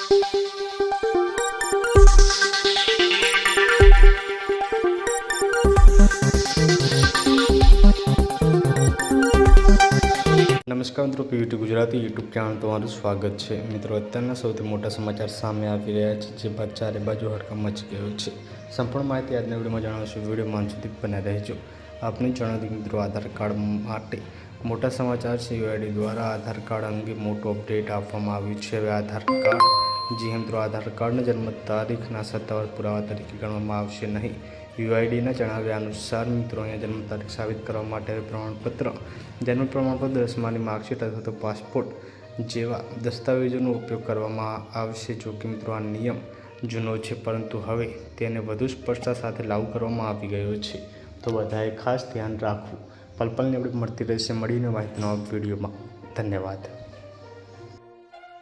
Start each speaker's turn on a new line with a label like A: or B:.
A: નમસ્કાર મિત્રો, Pvt Gujarati YouTube channel તમારું સ્વાગત છે। મિત્રો, અત્યારના સૌથી મોટા સમાચાર સામે આવી રહ્યા છે, જે બાદ ચારે બાજુ હડકંપ મચી ગયો છે। સંપૂર્ણ માહિતી આજના વિડીયોમાં જણાવશું। વિડીયોમાં અંત સુધી બન્યા રહેજો। આપને જણાવી દઈએ મિત્રો, આધાર કાર્ડ માટે મોટા સમાચાર છે। યુઆઈડી દ્વારા આધાર કાર્ડ અંગે મોટો અપડેટ આપવામાં આવ્યું છે। હવે આધાર કાર્ડ મિત્રો, આધાર કાર્ડના જન્મ તારીખના સત્તાવાર પુરાવા તરીકે ગણવામાં આવશે નહીં। યુઆઈડીના જણાવ્યા અનુસાર મિત્રો, અહીંયા જન્મ તારીખ સાબિત કરવા માટે પ્રમાણપત્ર, જન્મ પ્રમાણપત્ર, દસમાની માર્કશીટ અથવા તો પાસપોર્ટ જેવા દસ્તાવેજોનો ઉપયોગ કરવામાં આવશે। જો કે મિત્રો, આ નિયમ જૂનો છે, પરંતુ હવે તેને વધુ સ્પષ્ટતા સાથે લાગુ કરવામાં આવી ગયો છે। તો બધાએ ખાસ ધ્યાન રાખવું। પલ પલની અપડેટ મળતી રહેશે। મળીને માહિતીના વિડીયોમાં। ધન્યવાદ।